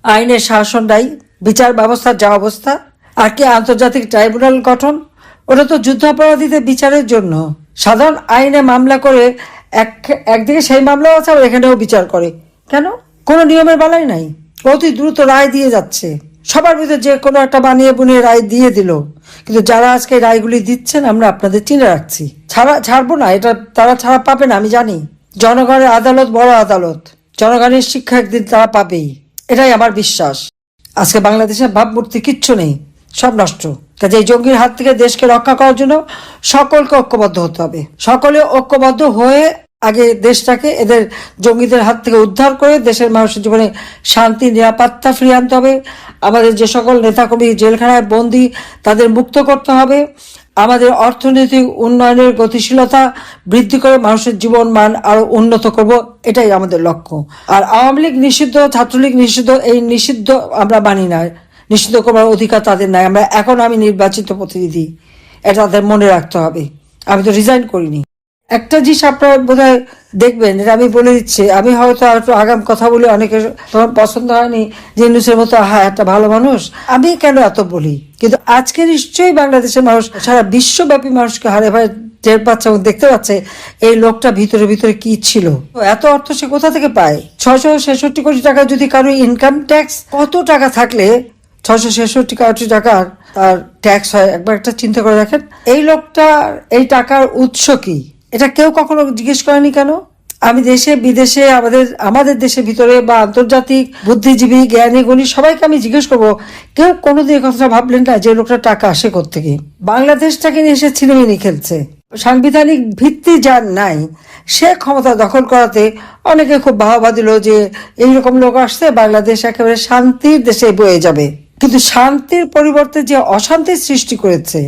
আইনের শাসন নাই, বিচার ব্যবস্থার যা অবস্থা, আর কি আন্তর্জাতিক ট্রাইব্যুনাল গঠন? ওটা তো যুদ্ধাপরাধীদের বিচারের জন্য। সাধারণ আইনে মামলা করে একদিকে সেই মামলাও আছে, আর এখানেও বিচার করে। কেন? কোনো নিয়মের বালাই নাই, অতি দ্রুত রায় দিয়ে যাচ্ছে। সবার ভিতরে যে কোনো একটা বানিয়ে বুনিয়ে রায় দিয়ে দিল। কিন্তু যারা আজকে রায়গুলি দিচ্ছেন আমরা আপনাদের চিনে রাখছি, ছাড়বো না। এটা তারা ছাড়া পাবে না, আমি জানি। জনগণের আদালত বড় আদালত, জনগণের শিক্ষা একদিন তারা পাবেই, এটাই আমার বিশ্বাস। আজকে বাংলাদেশের ভাবমূর্তি কিচ্ছু নেই, সব নষ্ট। কাজে এই জঙ্গির হাত থেকে দেশকে রক্ষা করার জন্য সকলকে ঐক্যবদ্ধ হতে হবে। সকলে ঐক্যবদ্ধ হয়ে আগে দেশটাকে এদের জঙ্গিদের হাত থেকে উদ্ধার করে দেশের মানুষের জীবনে শান্তি নিরাপত্তা ফিরিয়ে আনতে হবে। আমাদের যে সকল নেতাকর্মী জেলখানায় বন্দী তাদের মুক্ত করতে হবে। আমাদের অর্থনৈতিক উন্নয়নের গতিশীলতা বৃদ্ধি করে মানুষের জীবন মান আরো উন্নত করব, এটাই আমাদের লক্ষ্য। আর আওয়ামী লীগ নিষিদ্ধ, ছাত্রলীগ নিষিদ্ধ, এই নিষিদ্ধ আমরা মানি না। নিষিদ্ধ করবার অধিকার তাদের নাই। আমি নির্বাচিত প্রতিনিধি, এটা তাদের মনে রাখতে হবে। আমি তো রিজাইন করিনি। একটা জিনিস আপনারা বোধ হয় দেখবেন, এটা আমি বলে দিচ্ছি, আমি হয়তো একটু আগাম কথা বলে অনেকের তোমার পছন্দ হয়নি যে ইউনূসের মতো একটা ভালো মানুষ, আমি কেন এত বলি, কিন্তু আজকে নিশ্চয়ই বাংলাদেশের মানুষ সারা বিশ্বব্যাপী মানুষকে হারে ভারে টের পাচ্ছে এবং দেখতে পাচ্ছে এই লোকটা ভিতরে ভিতরে কি ছিল। এত অর্থ সে কোথা থেকে পায়? 666 কোটি টাকা যদি কারো ইনকাম ট্যাক্স, কত টাকা থাকলে 666 কোটি টাকার তার ট্যাক্স হয়? একবার একটা চিন্তা করে দেখেন। এই লোকটার এই টাকার উৎস কি, এটা কেউ কখনো জিজ্ঞেস করেনি কেন? আমি দেশে বিদেশে আমাদের দেশের ভিতরে বা আন্তর্জাতিক বুদ্ধিজীবী জ্ঞানী গুণী সবাইকে আমি জিজ্ঞেস করবো, কেউ কোনোদিন এই কথাটা ভাবলেন না যে লোকটা টাকা আসে কোত্থেকে? বাংলাদেশটাকে নিয়ে এসে ছিনিমিনি খেলছে। সাংবিধানিক ভিত্তি যার নাই সে ক্ষমতা দখল করাতে অনেকে খুব বাহবা দিল যে এইরকম লোক আসছে, বাংলাদেশ একেবারে শান্তির দেশে বয়ে যাবে। কিন্তু শান্তির পরিবর্তে যে অশান্তির সৃষ্টি করেছে,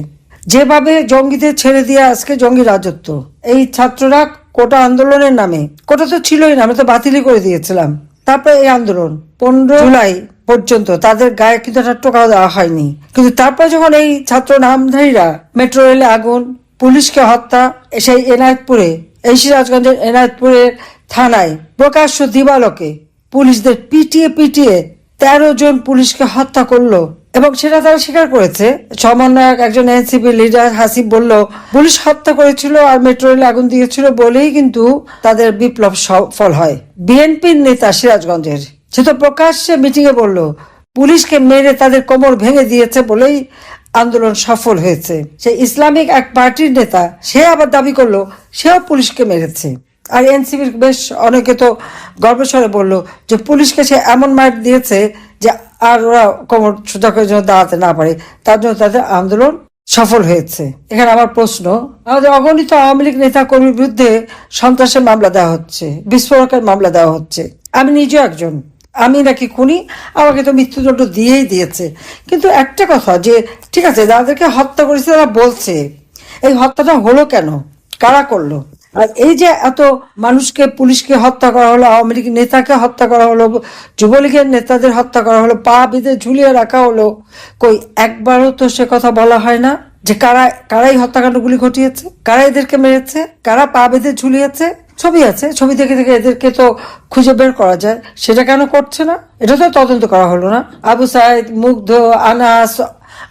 যেভাবে জঙ্গিদের ছেড়ে দিয়ে আজকে জঙ্গি রাজত্ব, এই ছাত্ররা কোটা আন্দোলনের নামে, কোটা তো ছিলই না, আমরা তো বাতিলই করে দিয়েছিলাম। তারপরে এই আন্দোলন 15 জুলাই পর্যন্ত তাদের গায়ে কিন্তু একটা টোকা দেওয়া হয়নি। কিন্তু তারপরে যখন এই ছাত্র নামধারীরা মেট্রো রেলে আগুন, পুলিশকে হত্যা, সেই এনায়েতপুরে, এই সিরাজগঞ্জের এনায়েতপুরের থানায় প্রকাশ্য দিবালোকে পুলিশদের পিটিয়ে পিটিয়ে 13 জন পুলিশকে হত্যা করলো, এবং সেটা তারা স্বীকার করেছে। সমন্বয়ক একজন এনসিপি লিডার হাসিব বলল পুলিশ হত্যা করেছিল আর মেট্রো রেলে আগুন দিয়েছিল বলেই কিন্তু তাদের বিপ্লব সফল হয়। বিএনপির নেতা সিরাজগঞ্জের, সে তো প্রকাশ্যে মিটিং এ বলল পুলিশকে মেরে তাদের কোমর ভেঙে দিয়েছে বলেই আন্দোলন সফল হয়েছে। সে ইসলামিক এক পার্টির নেতা, সে আবার দাবি করলো সেও পুলিশকে মেরেছে। আর এনসিপির বেশ অনেকে তো গর্বস্বরে বলল যে পুলিশকে সে এমন মার দিয়েছে যে আর ওরা কোমর সোজা করে যেন দাঁড়াতে না পারে, তার জন্য তাদের আন্দোলন সফল হয়েছে। এখানে আমার প্রশ্ন, আমাদের অগণিত আওয়ামী লীগ নেতা কর্মীর বিরুদ্ধে সন্ত্রাসের মামলা দেওয়া হচ্ছে, বিস্ফোরকের মামলা দেওয়া হচ্ছে। আমি নিজেও একজন, আমি নাকি খুনি, আমাকে তো মৃত্যুদণ্ড দিয়েই দিয়েছে। কিন্তু একটা কথা, যে ঠিক আছে যাদেরকে হত্যা করেছে তারা বলছে, এই হত্যাটা হলো কেন, কারা করলো? আর এই যে এত মানুষকে, পুলিশকে হত্যা করা হলো, আওয়ামী লীগ নেতাকে হত্যা করা হলো, যুবলীগের নেতাদের হত্যা করা হলো, পা বেঁধে ঝুলিয়ে রাখা হলো, কই একবারও তো সে কথা বলা হয় না যে কারাই হত্যাকাণ্ডগুলি ঘটিয়েছে, কারা এদেরকে মেরেছে, কারা পা বেঁধে ঝুলিয়েছে? ছবি আছে, ছবি দেখে দেখে এদেরকে তো খুঁজে বের করা যায়, সেটা কেন করছে না? এটা তো তদন্ত করা হলো না। আবু সাইদ, মুগ্ধ, আনাস,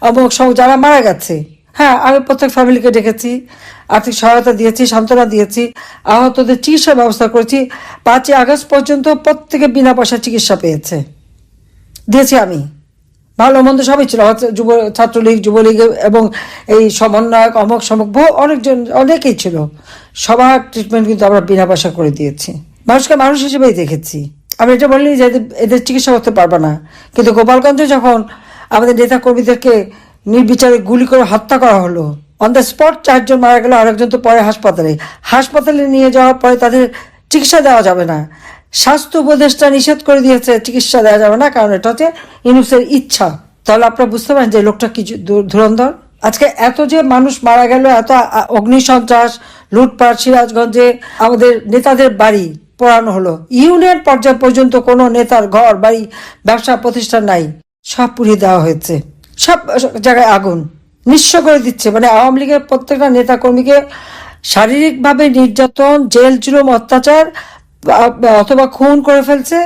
অমুক সব যারা মারা গেছে, হ্যাঁ আমি প্রত্যেক ফ্যামিলিকে ডেকেছি, আর্থিক সহায়তা দিয়েছি, সান্ত্বনা দিয়েছি, আহতদের চিকিৎসার ব্যবস্থা করেছি। 5ই আগস্ট পর্যন্ত প্রত্যেকে বিনা পয়সা চিকিৎসা পেয়েছে, দিয়েছি আমি। ভালো মন্দ সবই ছিল, ছাত্রলীগ, যুবলীগ এবং এই সমন্বয়ক, অমক সমক, অনেকেই ছিল, সবার ট্রিটমেন্ট কিন্তু আমরা বিনা পয়সা করে দিয়েছি। মানুষকে মানুষ হিসেবেই দেখেছি। আমি এটা বলিনি যে এদের চিকিৎসা করতে পারবে না, কিন্তু গোপালগঞ্জে যখন আমাদের নেতা কর্মীদেরকে নির্বিচারে গুলি করে হত্যা করা হলো, অন দ্য স্পট 4 জন মারা গেল, আরেকজন তো পরে হাসপাতালে নিয়ে যাওয়ার পরে তাদের চিকিৎসা দেওয়া যাবে না। স্বাস্থ্য উপদেষ্টা নিষেধ করে দিয়েছে চিকিৎসা দেওয়া যাবে না, কারণ এটা হচ্ছে ইউনূসের ইচ্ছা। তাহলে আপনারা বুঝতে পারেন যে লোকটা কি ধুরন্ধর। আজকে এত যে মানুষ মারা গেল, এত অগ্নিসন্ত্রাস, লুটপাট, সিরাজগঞ্জে আমাদের নেতাদের বাড়ি পোড়ানো হলো, ইউনিয়ন পর্যায় পর্যন্ত কোনো নেতার ঘর বাড়ি ব্যবসা প্রতিষ্ঠান নাই, সব পুড়িয়ে দেওয়া হয়েছে, সব জায়গায় আগুন নিঃস্ব করে দিচ্ছে। মানে আওয়ামী লীগের প্রত্যেকটা নেতা কর্মীকে শারীরিকভাবে নির্যাতন, জেল জুলুম, অত্যাচার অথবা খুন করে ফেলছে,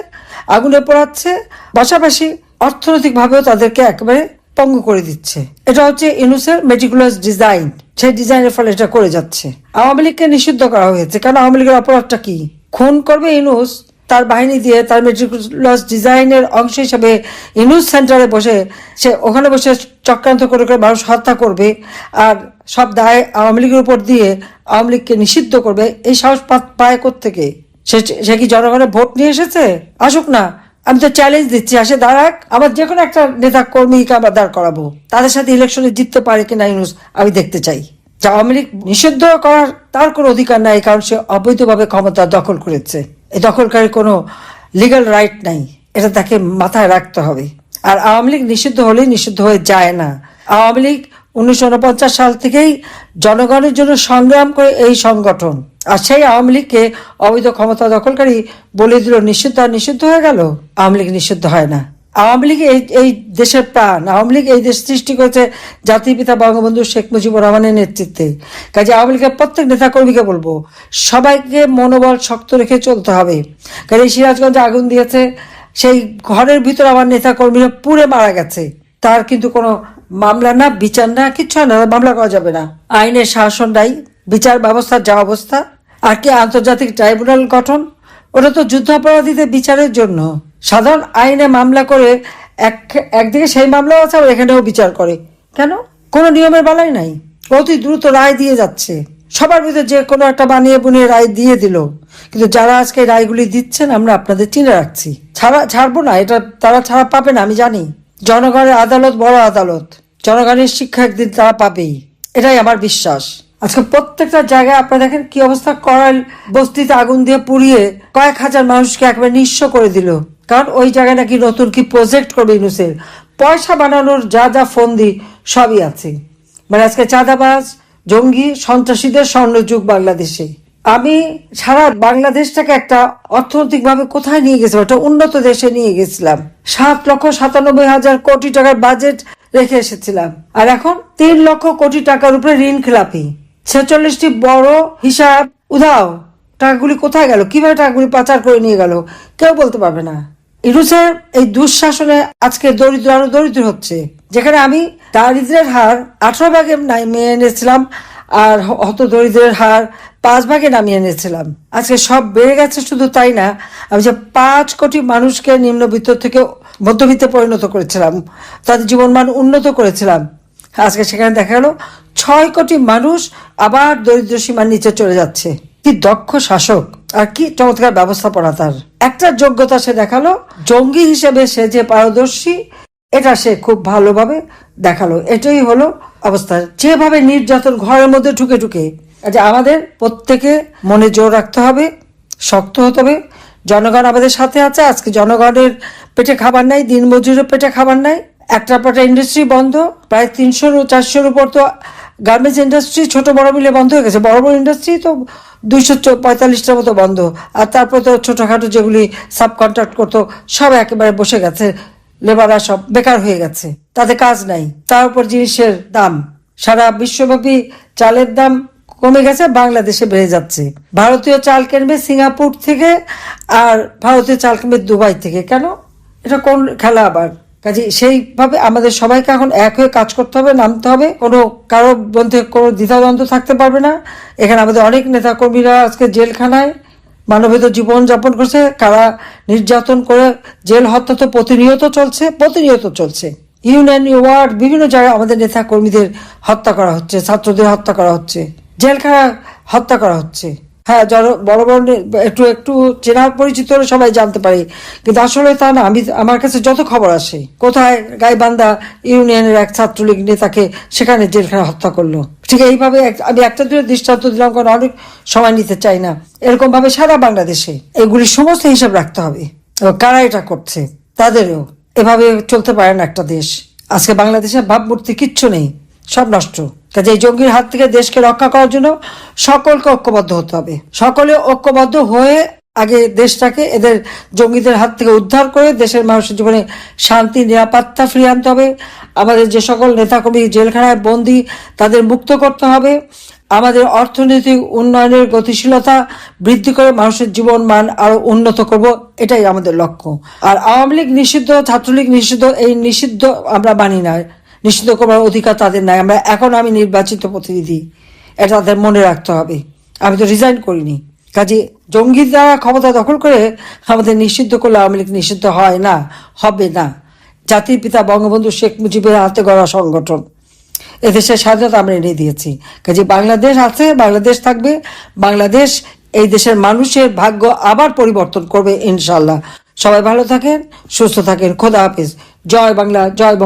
আগুনে পোড়াচ্ছে, পাশাপাশি অর্থনৈতিকভাবেও তাদেরকে একেবারে পঙ্গু করে দিচ্ছে। এটা হচ্ছে ইউনূসের মেটিকুলাস ডিজাইন। সেই ডিজাইনের ফলে এটা করে যাচ্ছে। আওয়ামী লীগকে নিষিদ্ধ করা হয়েছে, কারণ আওয়ামী লীগের অপরাধটা কি? খুন করবে ইউনূস, তার বাহিনী দিয়ে তার মেটিকুলাস ডিজাইনের অংশ হিসেবে ইউনূস সেন্টারে বসে সে ওখানে বসে চক্রান্ত করে করে মানুষ হত্যা করবে, আর সব দায় আওয়ামী লীগের উপর দিয়ে আওয়ামী লীগকে নিষিদ্ধ করবে। এই সাহস পায় কোত্থেকে? সে কি জনগণের ভোট নিয়ে এসেছে? আসুক না, আমি তো চ্যালেঞ্জ দিচ্ছি, আসে দাঁড়াক, আমার যে কোনো একটা নেতা কর্মীকে আমরা দাঁড় করাবো, তাদের সাথে ইলেকশনে জিততে পারে কিনা ইউনূস আমি দেখতে চাই। যা আওয়ামী লীগ নিষিদ্ধ করার তার কোনো অধিকার নাই, কারণ সে অবৈধভাবে ক্ষমতা দখল করেছে। এই দখলকারী কোনো লিগ্যাল রাইট নাই, এটা তাকে মাথায় রাখতে হবে। আর আওয়ামী লীগ নিষিদ্ধ হলেই নিষিদ্ধ হয়ে যায় না। আওয়ামী লীগ 1949 সাল থেকেই জনগণের জন্য সংগ্রাম করে এই সংগঠন, আর সেই আওয়ামী লীগকে অবৈধ ক্ষমতা দখলকারী বলে দিল নিষিদ্ধ, আর নিষিদ্ধ হয়ে গেল। আওয়ামী লীগ নিষিদ্ধ হয় না। আওয়ামী লীগ এই দেশের প্রাণ। আওয়ামী লীগ এই দেশ সৃষ্টি করেছে জাতির পিতা বঙ্গবন্ধু শেখ মুজিবুর রহমানের নেতৃত্বে। কাজে আওয়ামী লীগের প্রত্যেক নেতাকর্মীকে বলবো, সবাইকে মনোবল শক্ত রেখে চলতে হবে। কাজে সিরাজগঞ্জে আগুন দিয়েছে, সেই ঘরের ভিতরে আমার নেতাকর্মীরা পুড়ে মারা গেছে, তার কিন্তু কোনো মামলা না, বিচার না, কিচ্ছু না, মামলা করা যাবে না। আইনের শাসন নাই, বিচার ব্যবস্থার যা অবস্থা। আর কি আন্তর্জাতিক ট্রাইব্যুনাল গঠন? ওটা তো যুদ্ধাপরাধীদের বিচারের জন্য। সাধারণ আইনে মামলা করে একদিকে সেই মামলাও আছে, আবার এখানেও বিচার করে। কেন? কোনো নিয়মের বালাই নাই, অতি দ্রুত রায় দিয়ে যাচ্ছে। সবার ভিতরে যে কোনো একটা বানিয়ে বুনিয়ে রায় দিয়ে দিল। কিন্তু যারা আজকে রায়গুলি দিচ্ছেন আমরা আপনাদের চিনে রাখছি, ছাড়বো না, এটা তারা ছাড়া পাবে না, আমি জানি। জনগণের আদালত বড় আদালত, জনগণের শিক্ষা একদিন তারা পাবেই, এটাই আমার বিশ্বাস। আজকে প্রত্যেকটা জায়গায় আপনারা দেখেন কি অবস্থা। করাইল বস্তিতে আগুন দিয়ে পুড়িয়ে কয়েক হাজার মানুষকে একবার নিঃস্ব করে দিল, কারণ ওই জায়গায় নাকি নতুন কি প্রজেক্ট করবে ইউনূসের। পয়সা বানানোর যা যা ফন্দি সবই আছে। মানে আজকে চাঁদাবাজ, জঙ্গি, সন্ত্রাসীদের স্বর্ণযুগ বাংলাদেশে। আমি সারা বাংলাদেশটাকে একটা অর্থনৈতিকভাবে কোথায় নিয়ে গেছিলাম, একটা উন্নত দেশে নিয়ে গেছিলাম। 7,97,000 কোটি টাকার বাজেট রেখে এসেছিলাম, আর এখন 3 লক্ষ কোটি টাকার উপরে ঋণ খেলাপি। 46টি বড় হিসাব উধাও। টাকাগুলি কোথায় গেল? কিভাবে টাকাগুলি পাচার করে নিয়ে গেল কেউ বলতে পারবে না। ইউনূসের এই দুঃশাসনে আজকে দরিদ্র আরো দরিদ্র হচ্ছে। যেখানে আমি দারিদ্রের হার 18 ভাগে নামিয়ে এনেছিলাম, আর হত দরিদ্রের হার 5 ভাগে নামিয়ে এনেছিলাম, আজকে সব বেড়ে গেছে। শুধু তাই না, আমি যে 5 কোটি মানুষকে নিম্নবিত্ত থেকে মধ্যবিত্তে পরিণত করেছিলাম, তাদের জীবনমান উন্নত করেছিলাম, আজকে সেখানে দেখা গেল 6 কোটি মানুষ আবার দরিদ্র সীমার নিচে চলে যাচ্ছে। কি দক্ষ শাসক, আর কি চমৎকার ব্যবস্থাপনা তার। একটা যোগ্যতা সে দেখালো, জঙ্গি হিসেবে সে যে পারদর্শী এটা সে খুব ভালোভাবে দেখালো। এটাই হলো অবস্থা। যেভাবে নির্যাতন ঘরের মধ্যে ঢুকে ঢুকে, আমাদের প্রত্যেকে মনে জোর রাখতে হবে, শক্ত হতে হবে। জনগণ আমাদের সাথে আছে। আজকে জনগণের পেটে খাবার নাই, দিনমজুরের পেটে খাবার নাই। একটা ইন্ডাস্ট্রি বন্ধ, প্রায় 300-400-র উপর তো গার্মেন্টস ইন্ডাস্ট্রি ছোট বড় মিলে বন্ধ হয়ে গেছে। বড় বড় ইন্ডাস্ট্রি তো 245টার মতো বন্ধ, আর তারপর তো ছোটখাটো যেগুলি সাব কন্ট্রাক্ট করতো সব একেবারে বসে গেছে। লেবাররা সব বেকার হয়ে গেছে, তাদের কাজ নাই। তার উপর জিনিসের দাম, সারা বিশ্বব্যাপী চালের দাম কমে গেছে, বাংলাদেশে বেড়ে যাচ্ছে। ভারতীয় চাল কিনবে সিঙ্গাপুর থেকে, আর ভারতীয় চাল কিনবে দুবাই থেকে। কেন? এটা কোন খেলা আবার? কাজে সেইভাবে আমাদের সবাইকে এখন এক হয়ে কাজ করতে হবে, নামতে হবে। কোনো কারো মধ্যে কোনো দ্বিধাদ্বন্দ্ব থাকতে পারবে না। এখানে আমাদের অনেক নেতাকর্মীরা আজকে জেলখানায় মানবেতর জীবন যাপন করছে, কারা নির্যাতন করে। জেল হত্যা তো প্রতিনিয়ত চলছে। ইউনিয়ন, ওয়ার্ড, বিভিন্ন জায়গায় আমাদের নেতা কর্মীদের হত্যা করা হচ্ছে, ছাত্রদের হত্যা করা হচ্ছে, জেলখানা হত্যা করা হচ্ছে। হ্যাঁ, বড় বড় একটু চেনা পরিচিত হলে সবাই জানতে পারে, কিন্তু আসলে তা না। আমার কাছে যত খবর আসে, কোথায় গাইবান্ধা ইউনিয়নের এক ছাত্রলীগ নেতাকে সেখানে জেলখানা হত্যা করলো। ঠিক এইভাবে আমি একটা দুটো দৃষ্টান্ত দিলাম, কারণ অনেক সময় নিতে চাই না। এরকম ভাবে সারা বাংলাদেশে এগুলি সমস্ত হিসাব রাখতে হবে। কারা এটা করছে তাদেরও। এভাবে চলতে পারে না একটা দেশ। আজকে বাংলাদেশের ভাবমূর্তি কিচ্ছু নেই, সব নষ্ট। কাজে এই জঙ্গির হাত থেকে দেশকে রক্ষা করার জন্য সকলকে ঐক্যবদ্ধ হতে হবে। সকলে ঐক্যবদ্ধ হয়ে আগে দেশটাকে এদের জঙ্গিদের হাত থেকে উদ্ধার করে দেশের মানুষের জীবনে শান্তি, নিরাপত্তা ফিরিয়ে আনতে হবে। আমাদের যে সকল নেতাকর্মী জেলখানায় বন্দী, তাদের মুক্ত করতে হবে। আমাদের অর্থনৈতিক উন্নয়নের গতিশীলতা বৃদ্ধি করে মানুষের জীবন মান আরো উন্নত করব, এটাই আমাদের লক্ষ্য। আর আওয়ামী লীগ নিষিদ্ধ, ছাত্রলীগ নিষিদ্ধ, এই নিষিদ্ধ আমরা মানি না। নিষিদ্ধ করার অধিকার তাদের নাই। আমি নির্বাচিত প্রতিনিধি, এটা তাদের মনে রাখতে হবে। আমি তো রিজাইন করিনি। কাজে জঙ্গি দ্বারা ক্ষমতা দখল করে আমাদের নিষিদ্ধ করলে আওয়ামী লীগ নিষিদ্ধ হয় না, হবে না। জাতির পিতা বঙ্গবন্ধু শেখ মুজিবের হাতে গড়া সংগঠন, এদেশের স্বাধীনতা আমরা এনে দিয়েছি। কাজে বাংলাদেশ আছে, বাংলাদেশ থাকবে। বাংলাদেশ এই দেশের মানুষের ভাগ্য আবার পরিবর্তন করবে ইনশাল্লাহ। সবাই ভালো থাকেন, সুস্থ থাকেন। খোদা হাফেজ। জয় বাংলা, জয় বঙ্গ।